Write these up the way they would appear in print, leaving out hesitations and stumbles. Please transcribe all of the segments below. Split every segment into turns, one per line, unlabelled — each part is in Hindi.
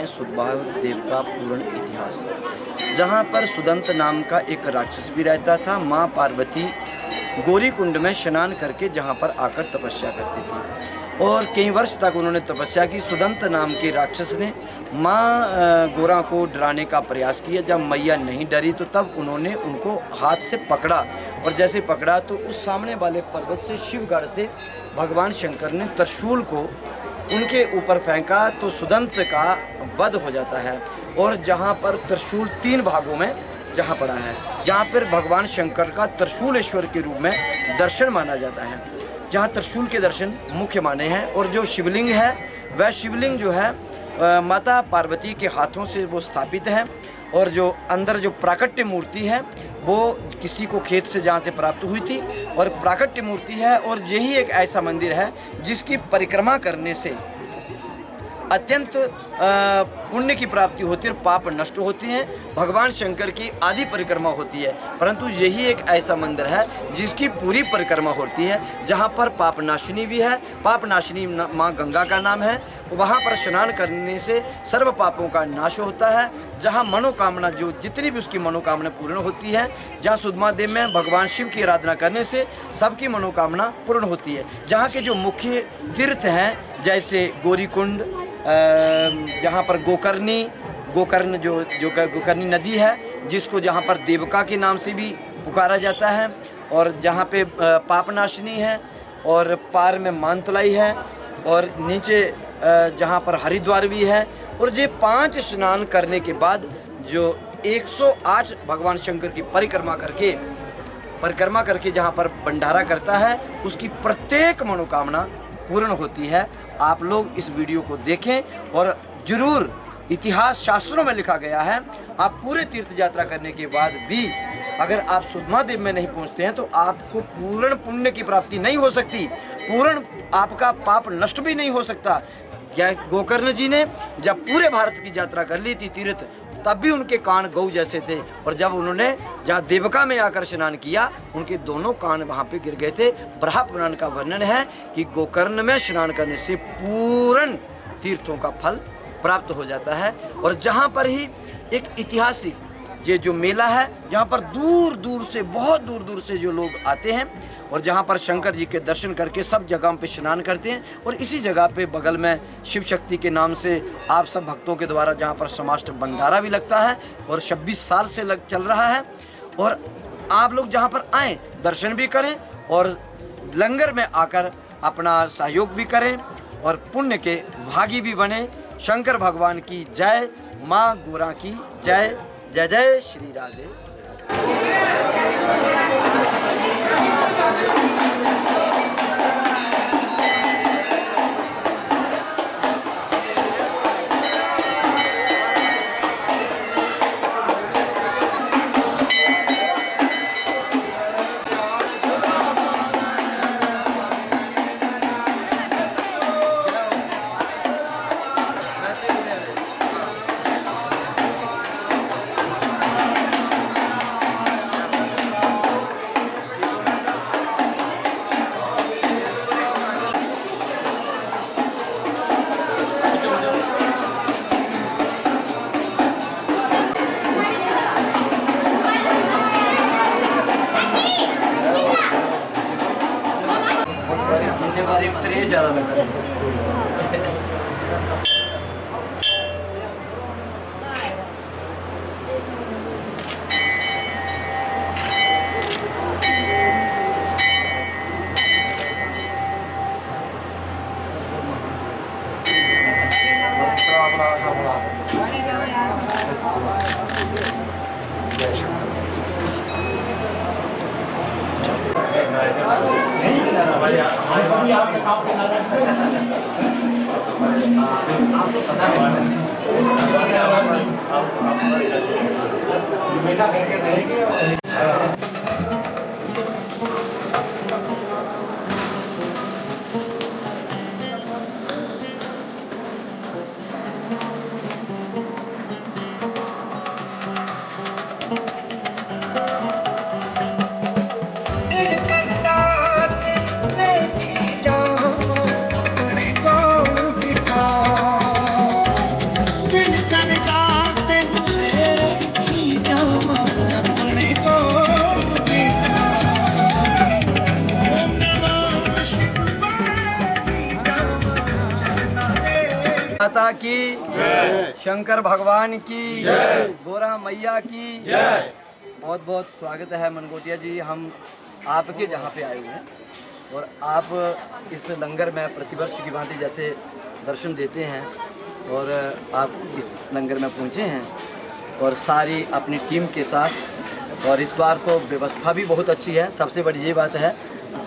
हैं सुदभाव देव का पूर्ण इतिहास। जहाँ पर सुदंत नाम का एक राक्षस भी रहता था। माँ पार्वती गौरी कुंड में स्नान करके जहाँ पर आकर तपस्या करती थी और कई वर्ष तक उन्होंने तपस्या की। सुदंत नाम के राक्षस ने माँ गोरा को डराने का प्रयास किया। जब मैया नहीं डरी तो तब उन्होंने उनको हाथ से पकड़ा और जैसे पकड़ा तो उस सामने वाले पर्वत से शिवगढ़ से भगवान शंकर ने त्रिशूल को उनके ऊपर फेंका तो सुदंत का वध हो जाता है। और जहाँ पर त्रिशूल 3 भागों में जहाँ पड़ा है, जहाँ पर भगवान शंकर का त्रिशूलेश्वर के रूप में दर्शन माना जाता है, जहाँ त्रिशूल के दर्शन मुख्य माने हैं। और जो शिवलिंग है वह शिवलिंग जो है माता पार्वती के हाथों से वो स्थापित है और जो अंदर जो प्राकट्य मूर्ति है वो किसी को खेत से जहाँ से प्राप्त हुई थी और प्राकट्य मूर्ति है। और यही एक ऐसा मंदिर है जिसकी परिक्रमा करने से अत्यंत पुण्य की प्राप्ति होती है और पाप नष्ट होती हैं। भगवान शंकर की आदि परिक्रमा होती है, परंतु यही एक ऐसा मंदिर है जिसकी पूरी परिक्रमा होती है, जहाँ पर पाप नाशिनी भी है। पाप नाशिनी माँ गंगा का नाम है। वहाँ पर स्नान करने से सर्व पापों का नाश होता है। जहाँ मनोकामना जो जितनी भी उसकी मनोकामना पूर्ण होती है, जहाँ सुदमा देव में भगवान शिव की आराधना करने से सबकी मनोकामना पूर्ण होती है। जहाँ के जो मुख्य तीर्थ हैं जैसे गौरी कुंड, जहाँ पर गोकर्ण जो गोकर्णी नदी है जिसको जहाँ पर देवका के नाम से भी पुकारा जाता है, और जहाँ पे पापनाशिनी है और पार में मानतलाई है और नीचे जहाँ पर हरिद्वार भी है। और ये 5 स्नान करने के बाद जो 108 भगवान शंकर की परिक्रमा करके जहाँ पर भंडारा करता है उसकी प्रत्येक मनोकामना पूर्ण होती है। आप लोग इस वीडियो को देखें और जरूर, इतिहास शास्त्रों में लिखा गया है, आप पूरे तीर्थ यात्रा करने के बाद भी अगर आप सुदमा देव में नहीं पहुंचते हैं तो आपको पूर्ण पुण्य की प्राप्ति नहीं हो सकती, पूर्ण आपका पाप नष्ट भी नहीं हो सकता। या गोकर्ण जी ने जब पूरे भारत की यात्रा कर ली थी तीर्थ, तब भी उनके कान गौ जैसे थे और जब उन्होंने जहाँ देवका में आकर स्नान किया उनके दोनों कान वहाँ पे गिर गए थे। ब्रह्म पुराण का वर्णन है कि गोकर्ण में स्नान करने से पूर्ण तीर्थों का फल प्राप्त हो जाता है। और जहाँ पर ही एक ऐतिहासिक ये जो मेला है, जहाँ पर दूर दूर से, बहुत दूर दूर से जो लोग आते हैं और जहाँ पर शंकर जी के दर्शन करके सब जगहों पे स्नान करते हैं। और इसी जगह पे बगल में शिव शक्ति के नाम से आप सब भक्तों के द्वारा जहाँ पर समाष्ट भंडारा भी लगता है और 26 साल से चल रहा है। और आप लोग जहाँ पर आएँ दर्शन भी करें और लंगर में आकर अपना सहयोग भी करें और पुण्य के भागी भी बने। शंकर भगवान की जय, माँ गोरा की जय। जय जय श्री राधे। ज़्यादा बेटर है। आप तो सदा हमेशा करके रहेंगे। की जय, शंकर भगवान की जय, गोरा मैया की जय। बहुत बहुत स्वागत है मनगोटिया जी, हम आपके जहाँ पे आए हुए हैं और आप इस लंगर में प्रतिवर्ष की भांति जैसे दर्शन देते हैं और आप इस लंगर में पहुँचे हैं और सारी अपनी टीम के साथ। और इस बार तो व्यवस्था भी बहुत अच्छी है। सबसे बड़ी ये बात है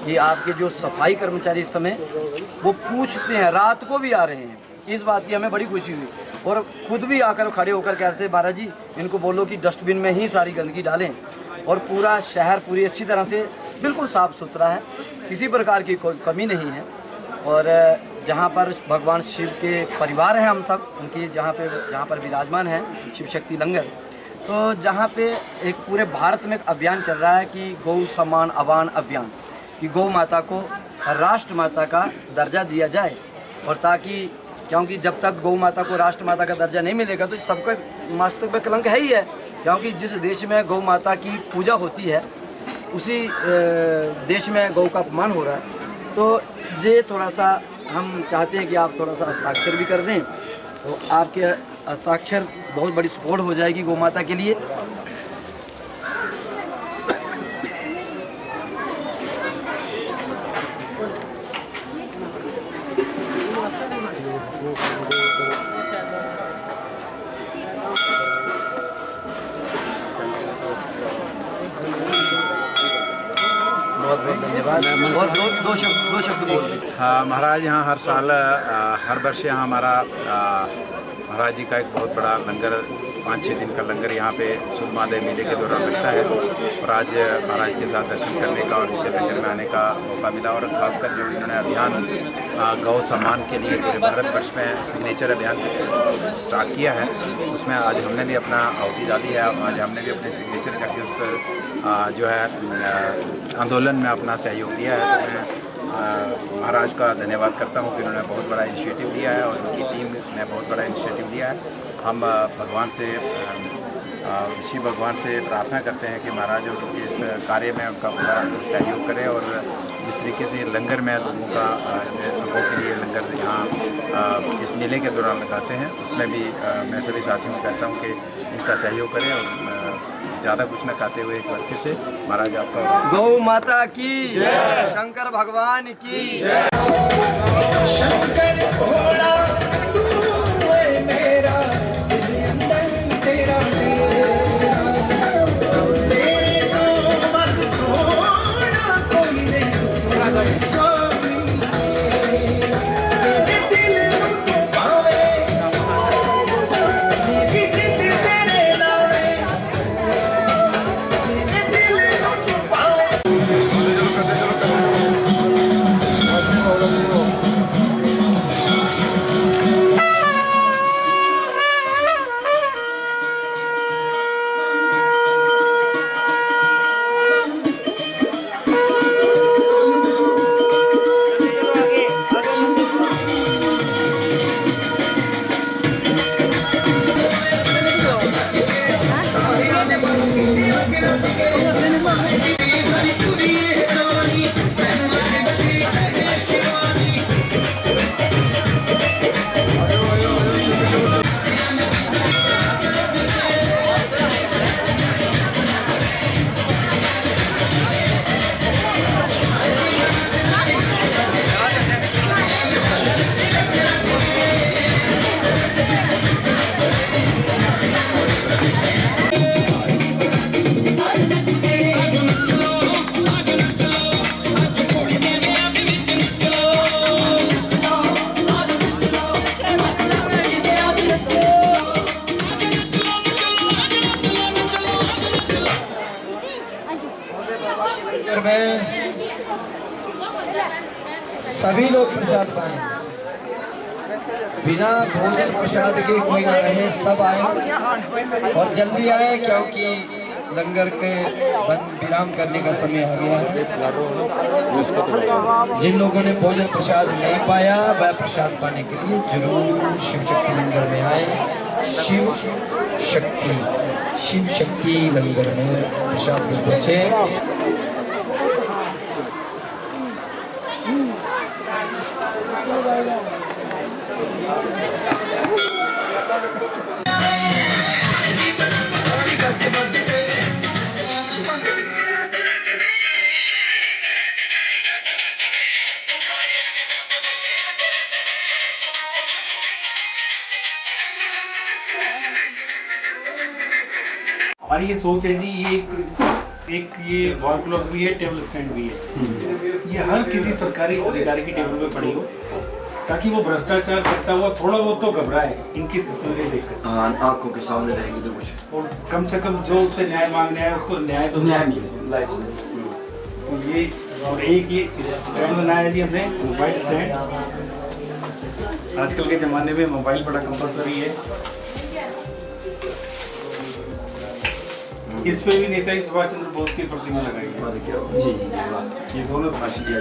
कि आपके जो सफाई कर्मचारी इस समय वो पूछते हैं, रात को भी आ रहे हैं। इस बात की हमें बड़ी खुशी हुई और खुद भी आकर खड़े होकर कहते हैं महाराज जी इनको बोलो कि डस्टबिन में ही सारी गंदगी डालें। और पूरा शहर पूरी अच्छी तरह से बिल्कुल साफ़ सुथरा है, किसी प्रकार की कोई कमी नहीं है। और जहाँ पर भगवान शिव के परिवार हैं हम सब, उनकी जहाँ पर विराजमान है शिव शक्ति लंगर, तो जहाँ पे एक पूरे भारत में एक अभियान चल रहा है कि गौ सम्मान आह्वान अभियान, कि गौ माता को राष्ट्र माता का दर्जा दिया जाए। और ताकि क्योंकि जब तक गौ माता को राष्ट्र माता का दर्जा नहीं मिलेगा तो सबका मस्तक पे कलंक है ही है। क्योंकि जिस देश में गौ माता की पूजा होती है उसी देश में गौ का अपमान हो रहा है। तो ये थोड़ा सा हम चाहते हैं कि आप थोड़ा सा हस्ताक्षर भी कर दें, तो आपके हस्ताक्षर बहुत बड़ी सपोर्ट हो जाएगी गौ माता के लिए। बहुत बहुत धन्यवाद। और दो शब्द बोल।
हाँ महाराज, यहाँ हर साल हर वर्ष यहाँ हमारा महाराज जी का एक बहुत बड़ा लंगर 5-6 दिन का लंगर यहाँ पे सूद महादेव मेले के दौरान लगता है। और आज महाराज के साथ दर्शन करने का और इनके लंगर में आने का मौका मिला। और ख़ासकर जो इन्होंने अभियान गौ सम्मान के लिए पूरे भारतवर्ष में सिग्नेचर अभियान स्टार्ट किया है, उसमें आज हमने भी अपना आहुति डाली है। आज हमने भी अपने सिग्नेचर करके उस जो है आंदोलन में अपना सहयोग दिया है। तो मैं महाराज का धन्यवाद करता हूँ कि उन्होंने बहुत बड़ा इनिशिएटिव लिया है और उनकी टीम ने बहुत बड़ा इनिशिएटिव लिया है। हम भगवान से शिव भगवान से प्रार्थना करते हैं कि महाराज उनके इस कार्य में उनका पूरा सहयोग करें और जिस तरीके से लंगर में लोगों के लिए लंगर यहाँ इस मेले के दौरान लगाते हैं, उसमें भी मैं सभी साथियों को कहता हूँ कि इनका सहयोग करें। और ज़्यादा कुछ न कहते हुए एक बार फिर से महाराज आपका
गौ माता की जय, शंकर भगवान की जय। शंकर भोला तू है मेरा, तेरा मत छोड़ा कोई नहीं, स्वामी मेरे दिल को पावे, मेरी जिंद तेरे नावे, मेरे दिल को पावे। सभी लोग प्रसाद पाएं, बिना भोजन प्रसाद के कोई न रहे, सब आए और जल्दी आए क्योंकि लंगर के बंद विराम करने का समय आ गया है। जिन लोगों ने भोजन प्रसाद नहीं पाया वह प्रसाद पाने के लिए जरूर शिव शक्ति लंगर में आए। शिव शक्ति लंगर में प्रसाद में पहुंचे।
Bye. हमारी ये सोच है जी, एक ये वॉल क्लॉक भी है, टेबल स्टैंड भी है। ये हर किसी सरकारी अधिकारी की टेबल पे पड़ी हो, ताकि वो भ्रष्टाचार करता हुआ थोड़ा बहुत तो घबराए इनकी तस्वीरें देखकर।
हाँ, आंखों के सामने रहेगी तो कुछ
और कम से कम जो उससे न्याय मांगने आए उसको न्याय तो
मिले।
लाइट।
तो ये और एक ये स्टैंड बनाया जी हमने, मोबाइल स्टैंड। आजकल के ज़माने में मोबाइल बड़ा कंपलसरी है। इस पे भी नेताजी सुभाष चंद्र बोस की प्रतिमा लगाई है।
जी,
ये दोनों
दिया